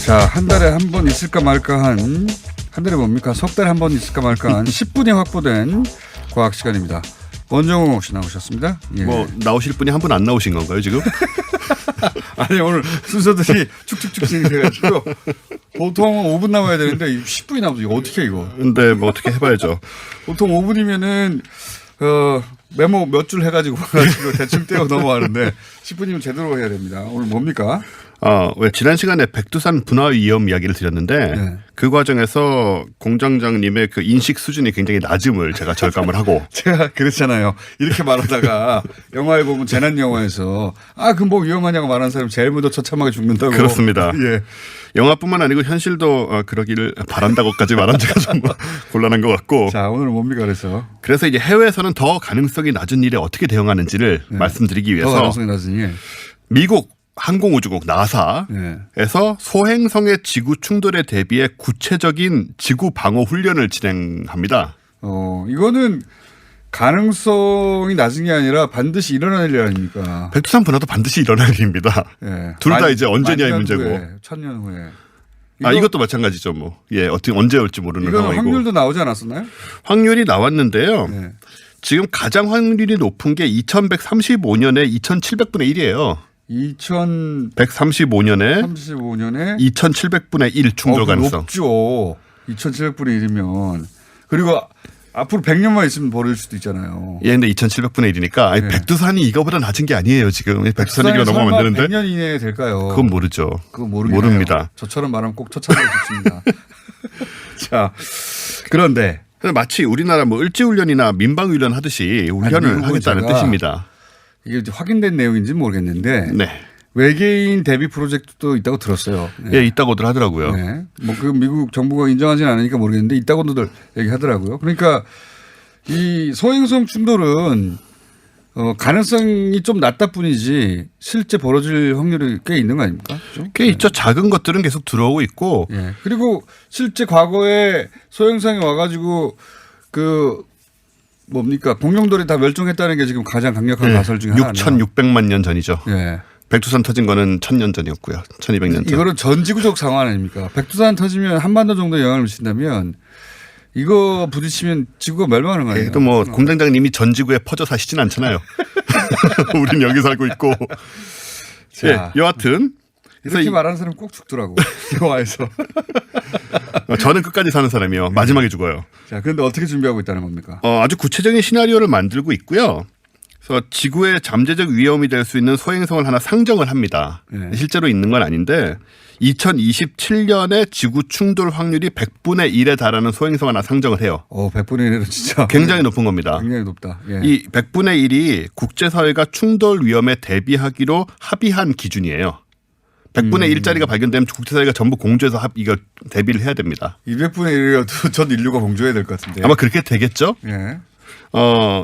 자, 한 달에 한 번 있을까 말까 한 달에 뭡니까? 석 달에 한 번 있을까 말까 한 10분이 확보된 과학 시간입니다. 원정호 씨 나오셨습니다. 예. 뭐 나오실 분이 한 분 안 나오신 건가요 지금? 아니 오늘 순서들이 축축축 진행돼가지고 보통 5분 남아야 되는데 10분이 남아서 이거 어떻게 해 이거? 근데 뭐 어떻게 해봐야죠. 보통 5분이면은 메모 몇 줄 해가지고 대충 떼어 넘어가는데 10분이면 제대로 해야 됩니다. 오늘 뭡니까? 왜 지난 시간에 백두산 분화 위험 이야기를 드렸는데 네. 그 과정에서 공장장님의 그 인식 수준이 굉장히 낮음을 제가 절감을 하고 제가 그랬잖아요. 이렇게 말하다가 영화에 보면 재난 영화에서 그 뭐 위험하냐고 말하는 사람이 제일 먼저 처참하게 죽는다고. 그렇습니다. 예. 영화뿐만 아니고 현실도 그러기를 바란다고까지 말한 제가 좀 곤란한 것 같고. 자, 오늘은 뭡니까 그래서 이제 해외에서는 더 가능성이 낮은 일에 어떻게 대응하는지를 말씀드리기 더 위해서 가능성이 낮으니 미국 항공우주국 나사에서 소행성의 지구 충돌에 대비해 구체적인 지구 방어 훈련을 진행합니다. 이거는 가능성이 낮은 게 아니라 반드시 일어날 일 아닙니까? 백두산 분화도 반드시 일어날 일입니다. 예. 둘 다 이제 언제냐의 문제고. 1000년 후에. 이것도 마찬가지죠. 뭐. 예, 어떻게 언제 올지 모르는 이건 상황이고. 확률도 나오지 않았었나요? 확률이 나왔는데요. 네. 지금 가장 확률이 높은 게 2135년에 2700분의 1이에요. 135년에 2700분의 1 충돌 가능성. 높죠. 2700분의 1이면. 그리고 앞으로 100년만 있으면 벌어질 수도 있잖아요. 예, 근데 2700분의 1이니까 네. 백두산이 이거보다 낮은 게 아니에요. 지금 백두산 얘기가 넘어가면 안 되는데. 100년 이내에 될까요? 그건 모르죠. 그건 모르겠네요. 모릅니다. 저처럼 말하면 꼭 처참하게 죽습니다. 자, 그런데 마치 우리나라 뭐 을지훈련이나 민방훈련 하듯이 훈련을 하겠다는 뜻입니다. 이게 이제 확인된 내용인지 모르겠는데 네. 외계인 대비 프로젝트도 있다고 들었어요. 예, 있다고들 하더라고요. 네. 뭐 그 미국 정부가 인정하지는 않으니까 모르겠는데 있다고들 얘기하더라고요. 그러니까 이 소행성 충돌은 가능성이 좀 낮다 뿐이지 실제 벌어질 확률이 꽤 있는 거 아닙니까? 좀? 꽤 있죠. 작은 것들은 계속 들어오고 있고. 예. 그리고 실제 과거에 소행성이 와가지고 뭡니까 공룡들이 다 멸종했다는 게 지금 가장 강력한 가설 중에 하나예요. 6,600만 년 전이죠. 예. 백두산 터진 거는 1000년 전이었고요. 1200년 전. 이거는 전 지구적 상황 아닙니까? 백두산 터지면 한반도 정도에 영향을 미친다면 이거 부딪히면 지구가 멸망하는 거 아니에요? 또 뭐 공장장님이 전 지구에 퍼져 사시진 않잖아요. 우린 여기 살고 있고. 자, 예, 여하튼 이렇게 말하는 사람 꼭 죽더라고. 영화에서. 저는 끝까지 사는 사람이요. 마지막에 죽어요. 자, 그런데 어떻게 준비하고 있다는 겁니까? 아주 구체적인 시나리오를 만들고 있고요. 그래서 지구의 잠재적 위험이 될 수 있는 소행성을 하나 상정을 합니다. 네. 실제로 있는 건 아닌데 2027년에 지구 충돌 확률이 100분의 1에 달하는 소행성 하나 상정을 해요. 100분의 1은 진짜 굉장히 높은 겁니다. 굉장히 높다. 예. 이 100분의 1이 국제사회가 충돌 위험에 대비하기로 합의한 기준이에요. 100분의 1짜리가 발견되면 국제사회가 전부 공조해서 이거 대비를 해야 됩니다. 200분의 1이라도 전 인류가 공조해야 될 것 같은데. 아마 그렇게 되겠죠? 예.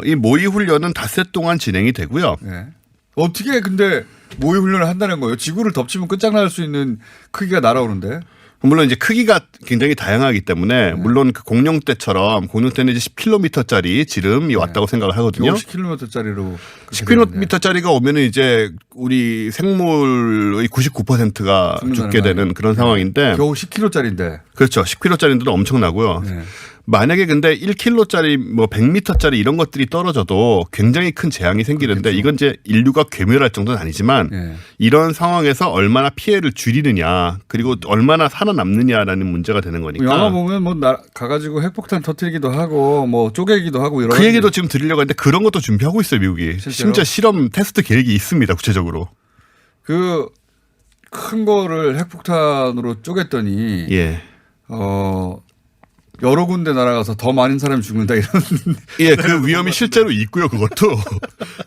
이 모의 훈련은 닷새 동안 진행이 되고요. 예. 어떻게 근데 모의 훈련을 한다는 거예요? 지구를 덮치면 끝장날 수 있는 크기가 날아오는데. 물론 이제 크기가 굉장히 다양하기 때문에 물론 그 공룡 때처럼 공룡 때는 이제 10km짜리 지름이 왔다고 생각을 하거든요. 10km짜리로 10km짜리가 오면은 이제 우리 생물의 99%가 죽게 되는 그런 상황인데 겨우 10km짜리인데. 그렇죠. 10km짜리인데도 엄청나고요. 네. 만약에 근데 1km짜리 뭐 100m짜리 이런 것들이 떨어져도 굉장히 큰 재앙이 생기는데 그렇겠죠. 이건 이제 인류가 괴멸할 정도는 아니지만 네. 이런 상황에서 얼마나 피해를 줄이느냐 그리고 얼마나 살아남느냐라는 문제가 되는 거니까. 영화 보면 뭐 가가지고 핵폭탄 터뜨리기도 하고 뭐 쪼개기도 하고 여러 그 얘기도 지금 드리려고 했는데 그런 것도 준비하고 있어요 미국이. 실제로? 심지어 실험 테스트 계획이 있습니다 구체적으로. 그 큰 거를 핵폭탄으로 쪼갰더니 예. 여러 군데 날아가서 더 많은 사람이 죽는다 이런. 예, 그 위험이 실제로 있고요, 그것도.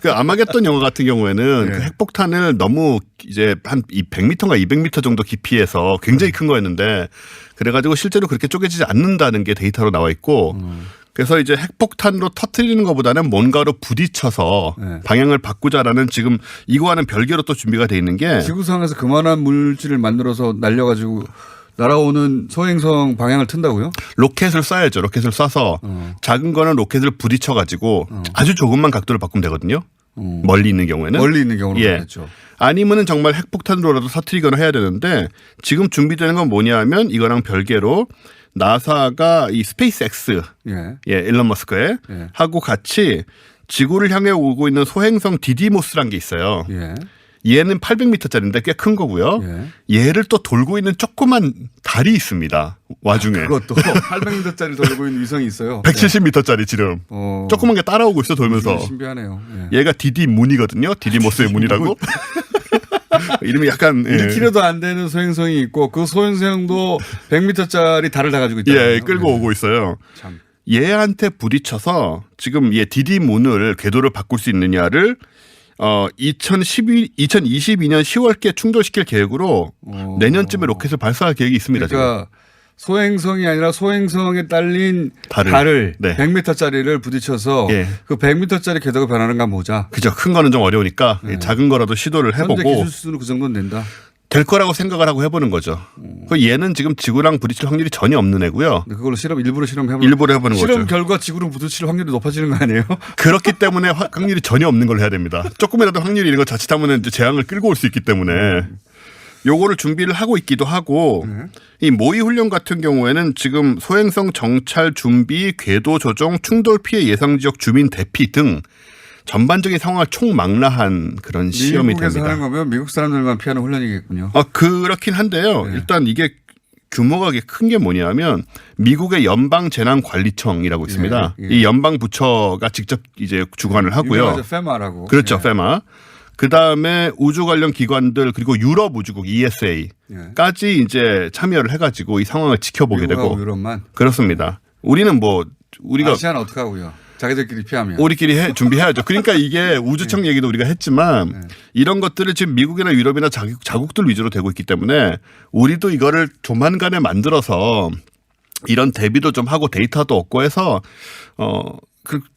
그 아마겟돈 영화 같은 경우에는 네. 그 핵폭탄을 너무 이제 한 100m인가 200m 정도 깊이에서 굉장히 큰 거였는데 그래가지고 실제로 그렇게 쪼개지지 않는다는 게 데이터로 나와 있고 그래서 이제 핵폭탄으로 터트리는 것보다는 뭔가로 부딪혀서 네. 방향을 바꾸자라는 지금 이거와는 별개로 또 준비가 돼 있는 게 지구상에서 그만한 물질을 만들어서 날려가지고 날아오는 소행성 방향을 튼다고요? 로켓을 쏴야죠. 로켓을 쏴서 작은 거는 로켓을 부딪혀가지고 아주 조금만 각도를 바꾸면 되거든요. 멀리 있는 경우에는. 멀리 있는 경우는 예. 그렇죠. 아니면은 정말 핵폭탄으로라도 터뜨리거나 해야 되는데 지금 준비되는 건 뭐냐면 이거랑 별개로 나사가 이 스페이스X 예. 일론 머스크의 예. 하고 같이 지구를 향해 오고 있는 소행성 디디모스란 게 있어요. 예. 얘는 800m짜리인데 꽤 큰 거고요. 예. 얘를 또 돌고 있는 조그만 달이 있습니다. 와중에. 그것도 800m짜리 돌고 있는 위성이 있어요. 170m짜리 지름. 조그만 게 따라오고 있어 돌면서. 신비하네요. 예. 얘가 디디문이거든요. 디디모스의 문이라고. 이름이 약간 1km도 안 되는 소행성이 있고 그 소행성도 100m짜리 달을 다 가지고 있다. 예, 끌고 오고 있어요. 참. 얘한테 부딪혀서 지금 얘 디디문을 궤도를 바꿀 수 있느냐를 2022년 10월께 충돌시킬 계획으로 내년쯤에 로켓을 발사할 계획이 있습니다. 그러니까 소행성이 아니라 소행성에 딸린 달을 네. 100m짜리를 부딪혀서 예. 그 100m짜리 궤도가 변하는가 한번 보자. 그죠. 큰 거는 좀 어려우니까 작은 거라도 시도를 현재 해보고 기술 수준으로 그 정도는 된다. 될 거라고 생각을 하고 해보는 거죠. 그 얘는 지금 지구랑 부딪힐 확률이 전혀 없는 애고요. 근데 그걸로 일부러 실험해보는 일부러 해보는 실험 거죠. 결과 지구랑 부딪힐 확률이 높아지는 거 아니에요? 그렇기 때문에 확률이 전혀 없는 걸 해야 됩니다. 조금이라도 확률이 이런 거 자칫하면 이제 재앙을 끌고 올 수 있기 때문에 요거를 준비를 하고 있기도 하고 이 모의 훈련 같은 경우에는 지금 소행성 정찰 준비, 궤도 조정, 충돌 피해 예상 지역 주민 대피 등 전반적인 상황을 총망라한 그런 시험이 미국에서 됩니다. 하는 거면 미국 사람들만 피하는 훈련이겠군요. 그렇긴 한데요. 네. 일단 이게 규모가 큰 게 뭐냐면 미국의 연방재난관리청이라고 있습니다. 예. 이 연방 부처가 직접 이제 주관을 하고요. 유명하죠, 페마라고. 그렇죠, 예. 페마. 그 다음에 우주 관련 기관들 그리고 유럽 우주국 ESA까지 이제 참여를 해가지고 이 상황을 지켜보게 되고. 미국하고 유럽만. 그렇습니다. 우리는 우리가 아시아는 어떻게 하고요? 자기들끼리 피하면. 우리끼리 준비해야죠. 그러니까 이게 우주청 얘기도 우리가 했지만 이런 것들을 지금 미국이나 유럽이나 자국들 위주로 되고 있기 때문에 우리도 이거를 조만간에 만들어서 이런 대비도 좀 하고 데이터도 얻고 해서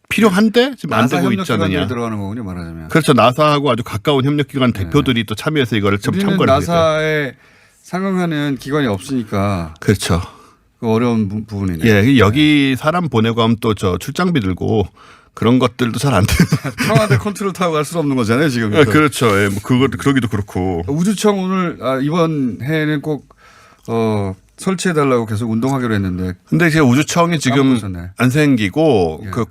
필요한데 지금 안 되고 있지 않느냐. 들어가는 거군요, 말하자면. 그렇죠. 나사하고 아주 가까운 협력기관 대표들이 또 참여해서 이거를 좀 우리는 참고를 해야 돼요. 나사에 상응하는 기관이 없으니까 그렇죠. 그 어려운 부분이네요. 예, 여기 사람 보내고 하면 또 저 출장비 들고 그런 것들도 잘 안 돼요. 청와대 컨트롤 타고 갈 수 없는 거잖아요, 지금. 그렇죠. 예, 그러기도 그렇고. 우주청 오늘 이번 해에는 꼭 설치해달라고 계속 운동하기로 했는데. 근데 제가 우주청이 지금 까먹으셨네. 안 생기고 예. 그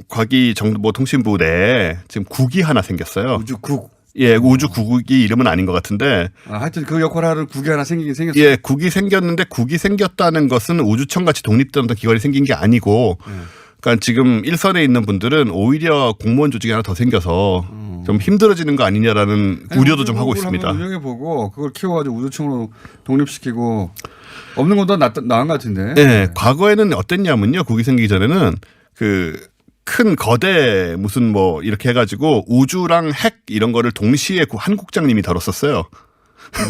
과기정보통신부 내에 지금 국이 하나 생겼어요. 우주국. 예, 우주국이 이름은 아닌 것 같은데. 하여튼 그 역할을 하는 국이 하나 생기긴 생겼어요. 예, 국이 생겼는데 국이 생겼다는 것은 우주청 같이 독립된 어떤 기관이 생긴 게 아니고 그러니까 지금 일선에 있는 분들은 오히려 공무원 조직이 하나 더 생겨서 좀 힘들어지는 거 아니냐라는 우려도 좀 하고 있습니다. 운영해 보고 그걸 키워가지고 우주청으로 독립시키고 없는 것보다 나은 것 같은데. 네, 과거에는 어땠냐면요. 국이 생기기 전에는 큰 거대 무슨 이렇게 해가지고 우주랑 핵 이런 거를 동시에 한 국장님이 다뤘었어요.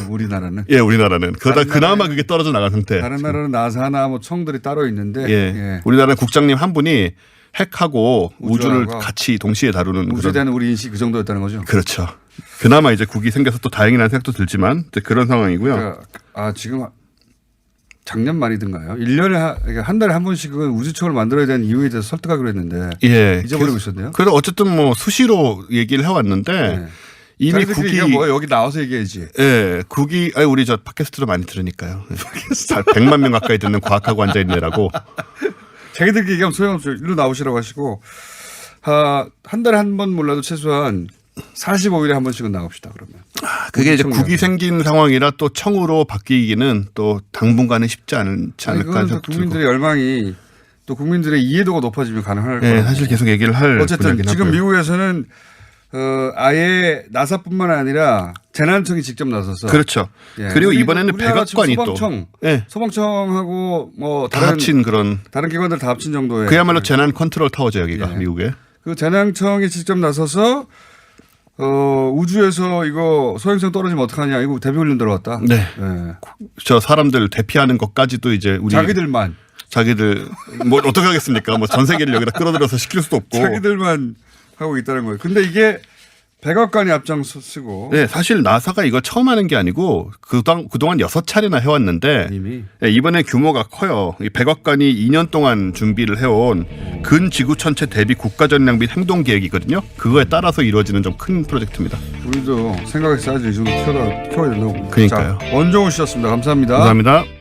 우리나라는. 예, 우리나라는. 그나마 그게 떨어져 나간 상태. 다른 나라는 나사나 청들이 따로 있는데. 예. 우리나라는 국장님 한 분이 핵하고 우주를 같이 동시에 다루는 우주에 대한 우리 인식이 그 정도였다는 거죠. 그렇죠. 그나마 이제 국이 생겨서 또 다행이라는 생각도 들지만 그런 상황이고요. 그러니까 지금 작년 말이든가요. 1년에 한 달에 한 번씩은 우주청을 만들어야 되는 이유에 대해서 설득하기로 했는데. 예. 잊어버리고 있었네요. 그래서 어쨌든 수시로 얘기를 해왔는데 이미 국이 여기 나와서 얘기해야지. 예, 국이 우리 저 팟캐스트로 많이 들으니까요. 100만 명 가까이 듣는 과학하고 앉아 있네라고. 자기들끼리 얘기하면 소용없어요. 일로 나오시라고 하시고 한 달에 한 번 몰라도 최소한 45일에 한 번씩은 나갑시다. 그러면. 그게 이제 국이 생긴 상황이라 또 청으로 바뀌기는 또 당분간은 쉽지 않지 않을까. 또 국민들의 열망이 또 국민들의 이해도가 높아지면 가능할 거예요. 네, 사실 계속 얘기를 할. 어쨌든 지금 미국에서는 아예 나사뿐만 아니라 재난청이 직접 나서서. 그렇죠. 예. 그리고 이번에는 백악관이 소방청, 또. 예. 소방청하고 다 합친 그런. 다른 기관들 다 합친 정도의. 그야말로 재난 컨트롤 타워죠 여기가 미국에. 그 재난청이 직접 나서서 우주에서 이거 소행성 떨어지면 어떡하냐. 이거 대비 훈련 들어왔다. 네. 네. 저 사람들 대피하는 것까지도 이제 우리. 자기들 어떻게 하겠습니까? 전 세계를 여기다 끌어들여서 시킬 수도 없고. 자기들만 하고 있다는 거예요. 근데 이게 백악관이 앞장서고 네, 사실 나사가 이걸 처음 하는 게 아니고 그동안 6차례나 해왔는데 이미 네, 이번에 규모가 커요. 이 백악관이 2년 동안 준비를 해온 근지구천체 대비 국가전략 및 행동계획이거든요. 그거에 따라서 이루어지는 좀 큰 프로젝트입니다. 우리도 생각했어야지 이 정도 키워야 된다고. 그러니까요. 자, 원종우 씨였습니다. 감사합니다. 감사합니다.